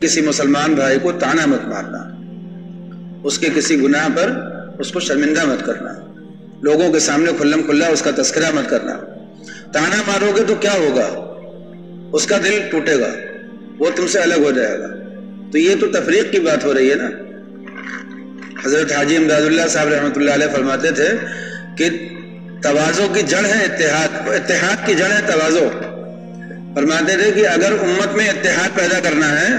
کسی مسلمان بھائی کو تانا مت مارنا، اس کے کسی گناہ پر اس کو شرمندہ مت کرنا، لوگوں کے سامنے کھلم کھلا اس کا تذکرہ مت کرنا۔ تانا مارو گے تو کیا ہوگا؟ اس کا دل ٹوٹے گا، وہ تم سے الگ ہو جائے گا۔ تو یہ تو تفریق کی بات ہو رہی ہے نا۔ حضرت حاجی امداد اللہ صاحب رحمۃ اللہ علیہ فرماتے تھے کہ تواضع کی جڑ ہے اتحاد، اتحاد کی جڑ ہے تواضع۔ فرماتے تھے کہ اگر امت میں اتحاد پیدا کرنا ہے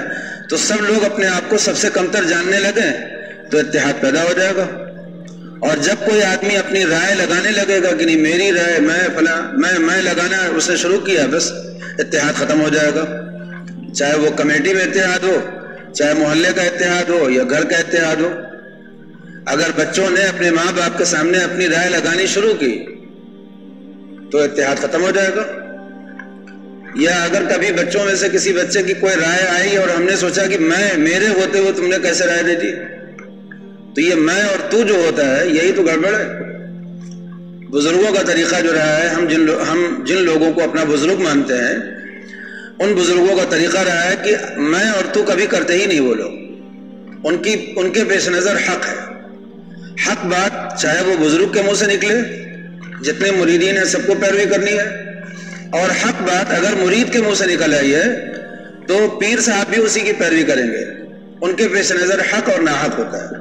تو سب لوگ اپنے آپ کو سب سے کمتر جاننے لگیں تو اتحاد پیدا ہو جائے گا۔ اور جب کوئی آدمی اپنی رائے لگانے لگے گا کہ نہیں میری رائے میں لگانا اس نے شروع کیا، بس اتحاد ختم ہو جائے گا۔ چاہے وہ کمیٹی میں اتحاد ہو، چاہے محلے کا اتحاد ہو یا گھر کا اتحاد ہو۔ اگر بچوں نے اپنے ماں باپ کے سامنے اپنی رائے لگانی شروع کی تو اتحاد ختم ہو جائے گا۔ یا اگر کبھی بچوں میں سے کسی بچے کی کوئی رائے آئی اور ہم نے سوچا کہ میرے ہوتے ہوئے تم نے کیسے رائے دے دی، تو یہ میں اور تو جو ہوتا ہے یہی تو گڑبڑ ہے۔ بزرگوں کا طریقہ جو رہا ہے، ہم جن لوگوں کو اپنا بزرگ مانتے ہیں ان بزرگوں کا طریقہ رہا ہے کہ میں اور تو کبھی کرتے ہی نہیں وہ لوگ۔ ان کے پیش نظر حق ہے، حق بات چاہے وہ بزرگ کے منہ سے نکلے، جتنے مریدین ہیں سب کو پیروی کرنی ہے، اور حق بات اگر مرید کے منہ سے نکل آئی ہے تو پیر صاحب بھی اسی کی پیروی کریں گے۔ ان کے پیش نظر حق اور ناحق ہوتا ہے،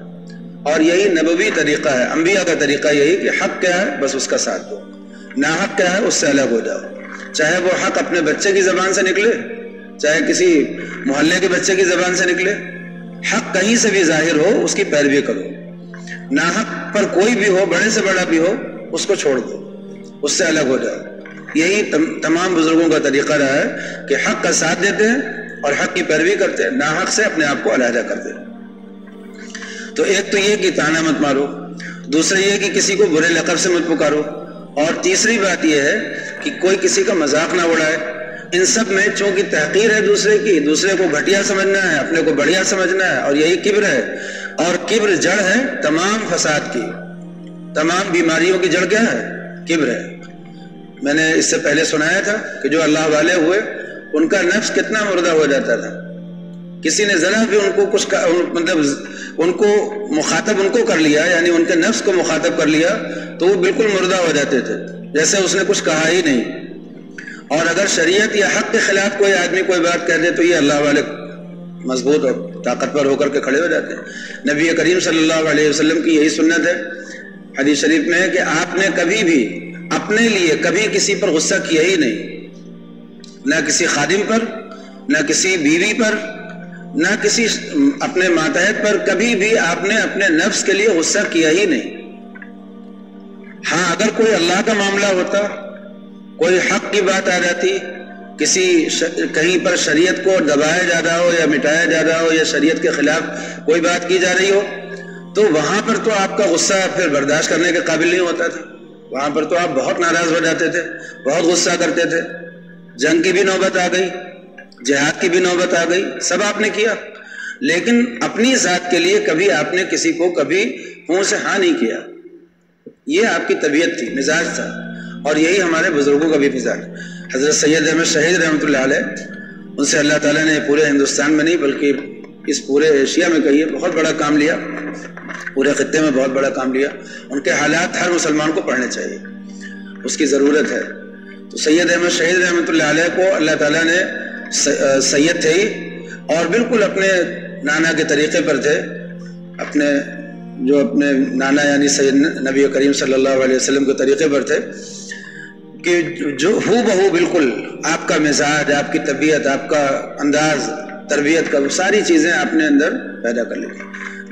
اور یہی نبوی طریقہ ہے، انبیاء کا طریقہ یہی کہ حق کیا ہے بس اس کا ساتھ دو، ناحق کیا ہے اس سے الگ ہو جاؤ۔ چاہے وہ حق اپنے بچے کی زبان سے نکلے، چاہے کسی محلے کے بچے کی زبان سے نکلے، حق کہیں سے بھی ظاہر ہو اس کی پیروی کرو۔ ناحق پر کوئی بھی ہو، بڑے سے بڑا بھی ہو، اس کو چھوڑ دو، اس سے الگ ہو جاؤ۔ یہی تمام بزرگوں کا طریقہ رہا ہے کہ حق کا ساتھ دیتے ہیں اور حق کی پیروی کرتے ہیں، ناحق سے اپنے آپ کو علیحدہ کرتے ہیں۔ تو ایک تو یہ کہ تانا مت مارو، دوسرا یہ کہ کسی کو برے لقب سے مت پکارو، اور تیسری بات یہ ہے کہ کوئی کسی کا مذاق نہ اڑائے۔ ان سب میں چونکہ تحقیر ہے دوسرے کی، دوسرے کو گھٹیا سمجھنا ہے، اپنے کو بڑھیا سمجھنا ہے، اور یہی کبر ہے۔ اور کبر جڑ ہے تمام فساد کی، تمام بیماریوں کی جڑ کیا ہے؟ کبر ہے۔ میں نے اس سے پہلے سنایا تھا کہ جو اللہ والے ہوئے ان کا نفس کتنا مردہ ہو جاتا تھا، کسی نے ذرا بھی ان کو کچھ مطلب ان کو مخاطب ان کو کر لیا، یعنی ان کے نفس کو مخاطب کر لیا تو وہ بالکل مردہ ہو جاتے تھے، جیسے اس نے کچھ کہا ہی نہیں۔ اور اگر شریعت یا حق کے خلاف کوئی آدمی کوئی بات کہہ دے تو یہ اللہ والے مضبوط اور طاقتور ہو کر کے کھڑے ہو جاتے ہیں۔ نبی کریم صلی اللہ علیہ وسلم کی یہی سنت ہے، حدیث شریف میں ہے کہ آپ نے کبھی بھی اپنے لیے کبھی کسی پر غصہ کیا ہی نہیں، نہ کسی خادم پر، نہ کسی بیوی پر، نہ کسی اپنے ماتحت پر، کبھی بھی آپ نے اپنے نفس کے لیے غصہ کیا ہی نہیں۔ ہاں اگر کوئی اللہ کا معاملہ ہوتا، کوئی حق کی بات آ جاتی، کہیں پر شریعت کو دبایا جا رہا ہو یا مٹایا جا رہا ہو یا شریعت کے خلاف کوئی بات کی جا رہی ہو، تو وہاں پر تو آپ کا غصہ پھر برداشت کرنے کے قابل نہیں ہوتا تھا، وہاں پر تو آپ بہت ناراض ہو جاتے تھے، بہت غصہ کرتے تھے۔ جنگ کی بھی نوبت آ گئی، جہاد کی بھی نوبت آ گئی، سب آپ نے کیا، لیکن اپنی ذات کے لیے کبھی آپ نے کسی کو کبھی منہ سے ہاں نہیں کیا۔ یہ آپ کی طبیعت تھی، مزاج تھا، اور یہی ہمارے بزرگوں کا بھی مزاج۔ حضرت سید احمد شہید رحمۃ اللہ علیہ، ان سے اللہ تعالیٰ نے پورے ہندوستان میں نہیں بلکہ اس پورے ایشیا میں کہیے بہت بڑا کام لیا، پورے خطے میں بہت بڑا کام لیا۔ ان کے حالات ہر مسلمان کو پڑھنے چاہیے، اس کی ضرورت ہے۔ تو سید احمد شہید رحمۃ اللہ علیہ کو اللہ تعالیٰ نے سید تھے ہی، اور بالکل اپنے نانا کے طریقے پر تھے، اپنے نانا یعنی سید نبی کریم صلی اللہ علیہ وسلم کے طریقے پر تھے، کہ جو ہو بہو بالکل آپ کا مزاج، آپ کی طبیعت، آپ کا انداز تربیت کا، وہ ساری چیزیں آپ نے اندر پیدا کر لی۔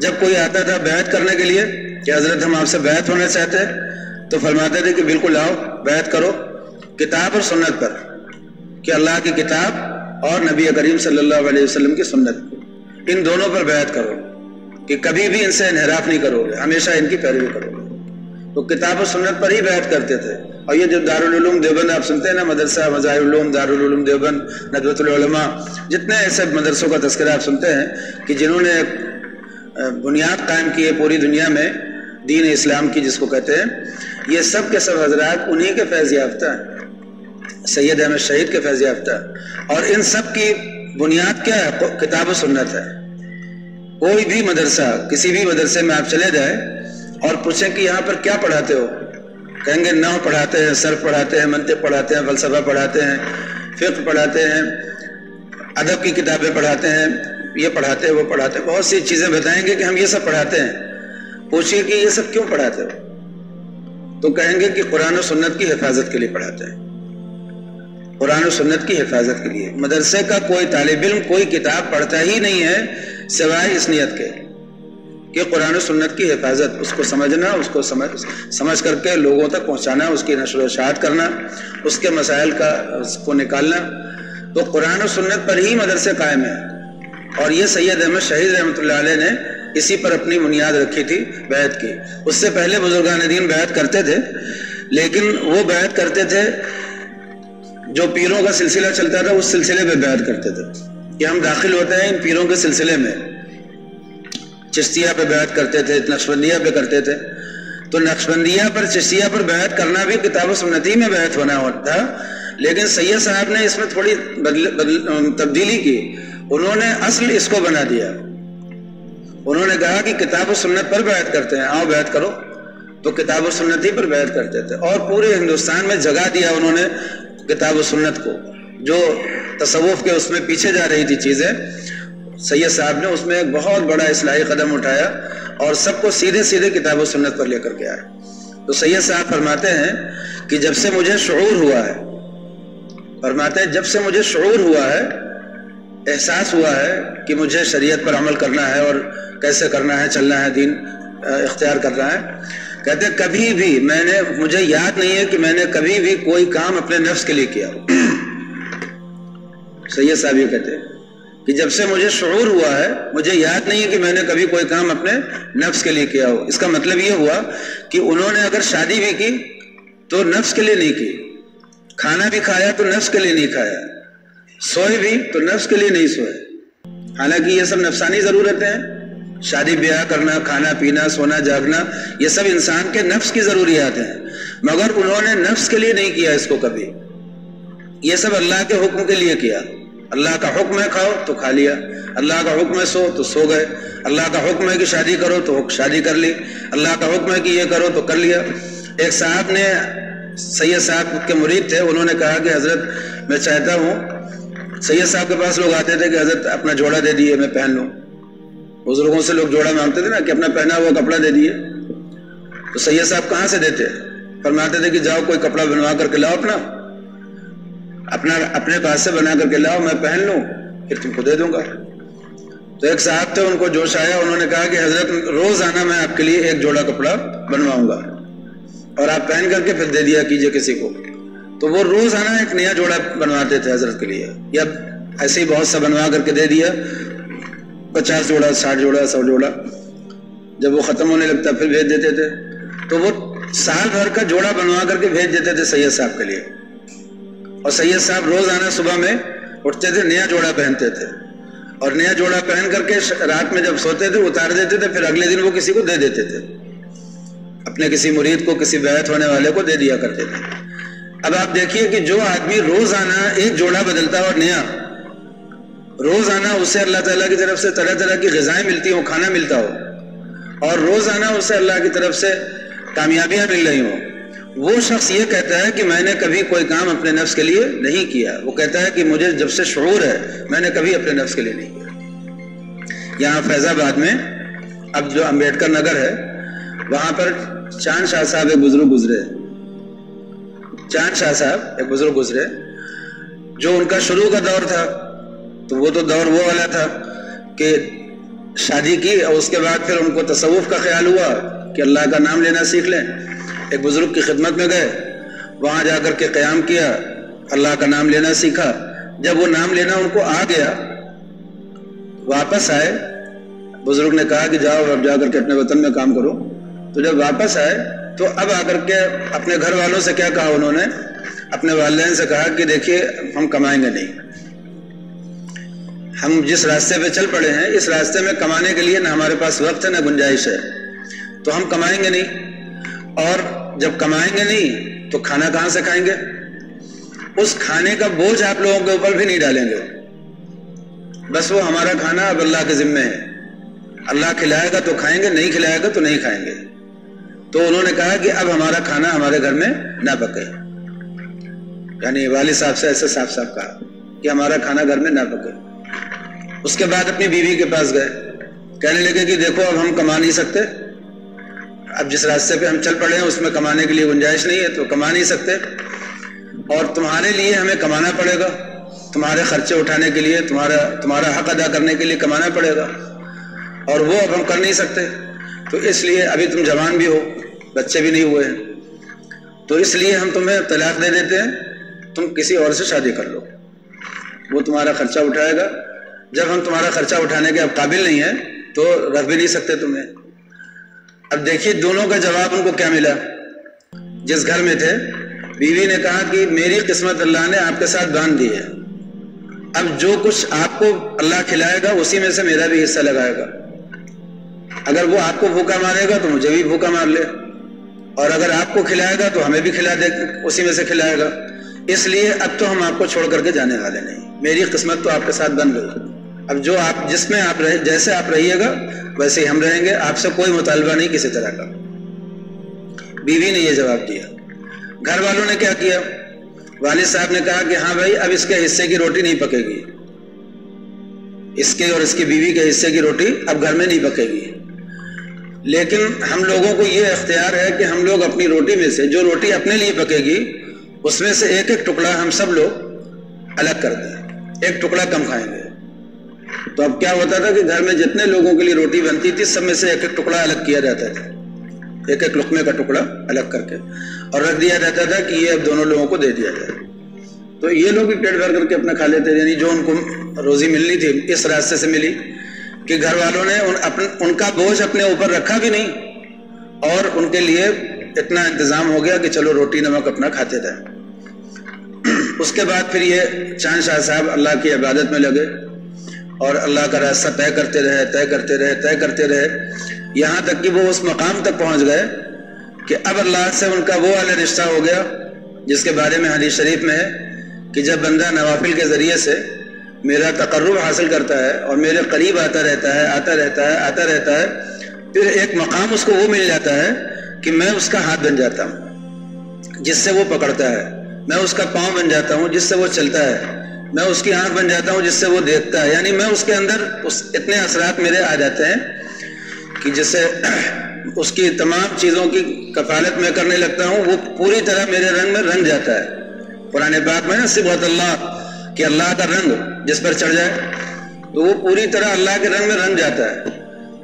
جب کوئی آتا تھا بیعت کرنے کے لیے کہ حضرت ہم آپ سے بیعت ہونا چاہتے ہیں، تو فرماتے تھے کہ بالکل آؤ بیعت کرو، کتاب اور سنت پر، کہ اللہ کی کتاب اور نبی کریم صلی اللہ علیہ وسلم کی سنت، ان دونوں پر بیعت کرو، کہ کبھی بھی ان سے انحراف نہیں کرو گے، ہمیشہ ان کی پیروی کرو گے۔ تو کتاب و سنت پر ہی بیعت کرتے تھے۔ اور یہ جو دارالعلوم دیوبند آپ سنتے ہیں نا، مدرسہ مظاہر العلوم، دارالعلوم دیوبند، ندوۃ العلماء، جتنے ایسے مدرسوں کا تذکرہ آپ سنتے ہیں کہ جنہوں نے بنیاد قائم کی ہے پوری دنیا میں دین اسلام کی جس کو کہتے ہیں، یہ سب کے سب حضرات انہی کے فیض یافتہ ہیں، سید احمد شہید کے فیض یافتہ، اور ان سب کی بنیاد کیا ہے؟ کتاب و سنت ہے۔ کوئی بھی مدرسہ، کسی بھی مدرسے میں آپ چلے جائیں اور پوچھیں کہ یہاں پر کیا پڑھاتے ہو، کہیں گے نحو پڑھاتے ہیں، صرف پڑھاتے ہیں، منطق پڑھاتے ہیں، فلسفہ پڑھاتے ہیں، فقہ پڑھاتے ہیں، ادب کی کتابیں پڑھاتے ہیں، یہ پڑھاتے ہیں، وہ پڑھاتے ہیں، بہت سی چیزیں بتائیں گے کہ ہم یہ سب پڑھاتے ہیں۔ پوچھئے کہ یہ سب کیوں پڑھاتے ہو، تو کہیں گے کہ قرآن و سنت کی حفاظت کے لیے پڑھاتے ہیں، قرآن و سنت کی حفاظت کے لیے۔ مدرسے کا کوئی طالب علم کوئی کتاب پڑھتا ہی نہیں ہے سوائے اس نیت کے کہ قرآن و سنت کی حفاظت، اس کو سمجھنا، اس کو سمجھ کر کے لوگوں تک پہنچانا، اس کی نشر و اشاعت کرنا، اس کے مسائل کو نکالنا۔ تو قرآن و سنت پر ہی مدرسے قائم ہیں، اور یہ سید احمد شہید رحمۃ اللہ علیہ نے اسی پر اپنی بنیاد رکھی تھی بیعت کی۔ اس سے پہلے بزرگان دین بیعت کرتے تھے، لیکن وہ بیعت کرتے تھے جو پیروں کا سلسلہ چلتا تھا اس سلسلے میں بیعت کرتے تھے کہ ہم داخل ہوتے ہیں ان پیروں کے سلسلے میں۔ چشتیہ پہ بیعت کرتے تھے، نقشبندیہ پہ کرتے تھے، تو نقشبندیہ پر، چشتیہ پر بیعت کرنا بھی کتاب و سنتی میں بیعت ہونا ہوتا، لیکن سید صاحب نے اس میں تھوڑی تبدیلی کی۔ انہوں نے اصل اس کو بنا دیا، انہوں نے کہا کہ کتاب و سنت پر بیعت کرتے ہیں، آؤ بیعت کرو، تو کتاب و سنت ہی پر بیعت کرتے تھے، اور پورے ہندوستان میں جگہ دیا انہوں نے کتاب و سنت کو۔ جو تصوف کے اس میں پیچھے جا رہی تھی چیزیں، سید صاحب نے اس میں ایک بہت بڑا اصلاحی قدم اٹھایا اور سب کو سیدھے سیدھے کتاب و سنت پر لے کر کے آئے۔ تو سید صاحب فرماتے ہیں کہ جب سے مجھے شعور ہوا ہے، فرماتے ہیں جب سے مجھے شعور ہوا ہے، احساس ہوا ہے کہ مجھے شریعت پر عمل کرنا ہے اور کیسے کرنا ہے، چلنا ہے، دین اختیار کرنا ہے، کہتے ہیں کبھی بھی مجھے یاد نہیں ہے کہ میں نے کبھی بھی کوئی کام اپنے نفس کے لیے کیا ہو۔ سید صاحب یہ کہتے ہیں کہ جب سے مجھے شعور ہوا ہے، مجھے یاد نہیں ہے کہ میں نے کبھی کوئی کام اپنے نفس کے لیے کیا ہو۔ اس کا مطلب یہ ہوا کہ انہوں نے اگر شادی بھی کی تو نفس کے لیے نہیں کی، کھانا بھی کھایا تو نفس کے لیے نہیں کھایا، سوئے بھی تو نفس کے لیے نہیں سوئے، حالانکہ یہ سب نفسانی ضرورتیں ہیں۔ شادی بیاہ کرنا، کھانا پینا، سونا جاگنا، یہ سب انسان کے نفس کی ضروریات ہیں، مگر انہوں نے نفس کے لیے نہیں کیا اس کو کبھی، یہ سب اللہ کے حکم کے لیے کیا۔ اللہ کا حکم ہے کھاؤ تو کھا لیا، اللہ کا حکم ہے سو تو سو گئے، اللہ کا حکم ہے کہ شادی کرو تو شادی کر لی، اللہ کا حکم ہے کہ یہ کرو تو کر لیا۔ ایک صاحب نے، سید صاحب کے مرید تھے، انہوں نے کہا کہ حضرت میں چاہتا ہوں، سید صاحب کے پاس لوگ آتے تھے کہ حضرت اپنا جوڑا دے دیے میں پہن لوں، بزرگوں سے لوگ جوڑا مانگتے تھے نا کہ اپنا پہنا ہوا کپڑا دے دیے، تو سید صاحب کہاں سے دیتے؟ فرماتے تھے کہ جاؤ کوئی کپڑا بنوا کر کے لاؤ، اپنے پاس سے بنا کر کے لاؤ، میں پہن لوں پھر تم کو دے دوں گا۔ تو ایک صاحب تھے، ان کو جوش آیا، انہوں نے کہا کہ حضرت روزانہ میں آپ کے لیے ایک جوڑا کپڑا بنواؤں گا اور آپ پہن کر کے پھر دے دیا کیجئے کسی کو۔ تو وہ روزانہ ایک نیا جوڑا بنواتے تھے حضرت کے لیے، یا ایسے ہی بہت سا بنوا کر کے دے دیا، 50 جوڑا، 60 جوڑا، 100 جوڑا، جب وہ ختم ہونے لگتا پھر بھیج دیتے تھے۔ تو وہ سال بھر کا جوڑا بنوا کر کے بھیج دیتے تھے سید صاحب کے لیے، اور سید صاحب روزانہ صبح میں اٹھتے تھے، نیا جوڑا پہنتے تھے، اور نیا جوڑا پہن کر کے رات میں جب سوتے تھے اتار دیتے تھے، پھر اگلے دن وہ کسی کو دے دیتے تھے، اپنے کسی مرید کو، کسی بیعت ہونے والے کو دے دیا کرتے تھے۔ اب آپ دیکھیے کہ جو آدمی روزانہ ایک جوڑا بدلتا اور نیا، روزانہ اسے اللہ تعالیٰ کی طرف سے طرح طرح کی غذائیں ملتی ہوں، کھانا ملتا ہو، اور روزانہ اسے اللہ کی طرف سے کامیابیاں مل رہی ہوں، وہ شخص یہ کہتا ہے کہ میں نے کبھی کوئی کام اپنے نفس کے لیے نہیں کیا۔ وہ کہتا ہے کہ مجھے جب سے شعور ہے میں نے کبھی اپنے نفس کے لیے نہیں کیا۔ یہاں فیض آباد میں اب جو امبیڈکر نگر ہے، وہاں پر چاند شاہ صاحب ایک بزرگ گزرے، چاند شاہ صاحب ایک بزرگ گزرے، جو ان کا شروع کا دور تھا، تو وہ تو دور وہ والا تھا کہ شادی کی اور اس کے بعد پھر ان کو تصوف کا خیال ہوا کہ اللہ کا نام لینا سیکھ لیں۔ ایک بزرگ کی خدمت میں گئے، وہاں جا کر کے قیام کیا، اللہ کا نام لینا سیکھا۔ جب وہ نام لینا ان کو آ گیا، واپس آئے، بزرگ نے کہا کہ جاؤ اب جا کر کے اپنے وطن میں کام کرو۔ تو جب واپس آئے تو اب آ کر کے اپنے گھر والوں سے کیا کہا انہوں نے؟ اپنے والدین سے کہا کہ دیکھیے ہم کمائیں گے نہیں، ہم جس راستے پہ چل پڑے ہیں اس راستے میں کمانے کے لیے نہ ہمارے پاس وقت ہے نہ گنجائش ہے، تو ہم کمائیں گے نہیں، اور جب کمائیں گے نہیں تو کھانا کہاں سے کھائیں گے؟ اس کھانے کا بوجھ آپ لوگوں کے اوپر بھی نہیں ڈالیں گے، بس وہ ہمارا کھانا اب اللہ کے ذمے ہے، اللہ کھلائے گا تو کھائیں گے، نہیں کھلائے گا تو نہیں کھائیں گے۔ تو انہوں نے کہا کہ اب ہمارا کھانا ہمارے گھر میں نہ پکے، یعنی والد صاحب سے ایسے صاف صاف کہا کہ ہمارا کھانا گھر میں نہ پکے۔ اس کے بعد اپنی بیوی کے پاس گئے، کہنے لگے کہ دیکھو اب ہم کما نہیں سکتے، اب جس راستے پہ ہم چل پڑے ہیں اس میں کمانے کے لیے گنجائش نہیں ہے، تو کما نہیں سکتے، اور تمہارے لیے ہمیں کمانا پڑے گا، تمہارے خرچے اٹھانے کے لیے، تمہارا حق ادا کرنے کے لیے کمانا پڑے گا، اور وہ اب ہم کر نہیں سکتے، تو اس لیے ابھی تم جوان بھی ہو، بچے بھی نہیں ہوئے ہیں، تو اس لیے ہم تمہیں طلاق دے دیتے ہیں، تم کسی اور سے شادی کر لو، وہ تمہارا خرچہ اٹھائے گا۔ جب ہم تمہارا خرچہ اٹھانے کے اب قابل نہیں ہیں تو رکھ بھی نہیں سکتے تمہیں۔ اب دیکھیے دونوں کا جواب ان کو کیا ملا۔ جس گھر میں تھے بیوی نے کہا کہ میری قسمت اللہ نے آپ کے ساتھ باندھ دی ہے، اب جو کچھ آپ کو اللہ کھلائے گا اسی میں سے میرا بھی حصہ لگائے گا، اگر وہ آپ کو بھوکا مارے گا تو مجھے بھی بھوکا مار لے، اور اگر آپ کو کھلائے گا تو ہمیں بھی کھلا دے، اسی میں سے کھلائے گا، اس لیے اب تو ہم آپ کو چھوڑ کر کے جانے والے نہیں، میری قسمت تو آپ کے ساتھ بن گئی، اب جو آپ جس میں آپ رہے، جیسے آپ رہیے گا ویسے ہی ہم رہیں گے، آپ سے کوئی مطالبہ نہیں کسی طرح کا۔ بیوی نے یہ جواب دیا۔ گھر والوں نے کیا کیا؟ والد صاحب نے کہا کہ ہاں بھائی اب اس کے حصے کی روٹی نہیں پکے گی، اس کے اور اس کی بیوی کے حصے کی روٹی اب گھر میں نہیں پکے گی، لیکن ہم لوگوں کو یہ اختیار ہے کہ ہم لوگ اپنی روٹی میں سے جو روٹی اپنے لیے پکے گی اس میں سے ایک ایک ٹکڑا ہم سب لوگ الگ کر دیں، ایک ٹکڑا کم کھائیں گے۔ تو اب کیا ہوتا تھا کہ گھر میں جتنے لوگوں کے لیے روٹی بنتی تھی سب میں سے ایک ایک ٹکڑا الگ کیا جاتا تھا، ایک ایک لقمے کا ٹکڑا الگ کر کے، اور رکھ دیا جاتا تھا کہ یہ اب دونوں لوگوں کو دے دیا جائے، تو یہ لوگ بھی پیٹ بھر کر کے اپنا کھا لیتے، یعنی جو ان کو روزی ملنی تھی اس راستے سے ملی کہ گھر والوں نے ان کا بوجھ اپنے اوپر رکھا بھی نہیں، اور ان کے لیے اتنا انتظام ہو گیا کہ چلو روٹی نمک اپنا کھاتے رہے۔ اس کے بعد پھر یہ چاند شاہ صاحب اللہ کی عبادت میں لگے اور اللہ کا راستہ طے کرتے رہے، یہاں تک کہ وہ اس مقام تک پہنچ گئے کہ اب اللہ سے ان کا وہ والا رشتہ ہو گیا جس کے بارے میں حدیث شریف میں ہے کہ جب بندہ نوافل کے ذریعے سے میرا تقرب حاصل کرتا ہے اور میرے قریب آتا رہتا ہے، پھر ایک مقام اس کو وہ مل جاتا ہے کہ میں اس کا ہاتھ بن جاتا ہوں جس سے وہ پکڑتا ہے، میں اس کا پاؤں بن جاتا ہوں جس سے وہ چلتا ہے، میں اس کی آنکھ بن جاتا ہوں جس سے وہ دیکھتا ہے، یعنی میں اس کے اندر اتنے اثرات میرے آ جاتے ہیں کہ جس سے اس کی تمام چیزوں کی کفالت میں کرنے لگتا ہوں، وہ پوری طرح میرے رنگ میں رنگ جاتا ہے۔ قرآن پاک میں نا صبغۃ اللہ کہ اللہ کا رنگ جس پر چڑھ جائے تو وہ پوری طرح اللہ کے رنگ میں رنگ جاتا ہے۔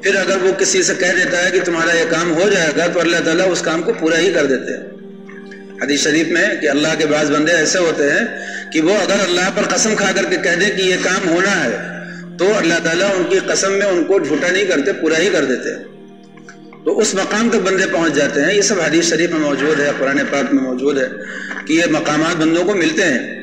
پھر اگر وہ کسی سے کہہ دیتا ہے کہ تمہارا یہ کام ہو جائے گا تو اللہ تعالیٰ اس کام کو پورا ہی کر دیتے ہیں۔ حدیث شریف میں کہ اللہ کے بعض بندے ایسے ہوتے ہیں کہ وہ اگر اللہ پر قسم کھا کر کے کہہ دے کہ یہ کام ہونا ہے تو اللہ تعالیٰ ان کی قسم میں ان کو جھوٹا نہیں کرتے، پورا ہی کر دیتے ہیں۔ تو اس مقام تک بندے پہنچ جاتے ہیں، یہ سب حدیث شریف میں موجود ہے، قرآن پاک میں موجود ہے کہ یہ مقامات بندوں کو ملتے ہیں۔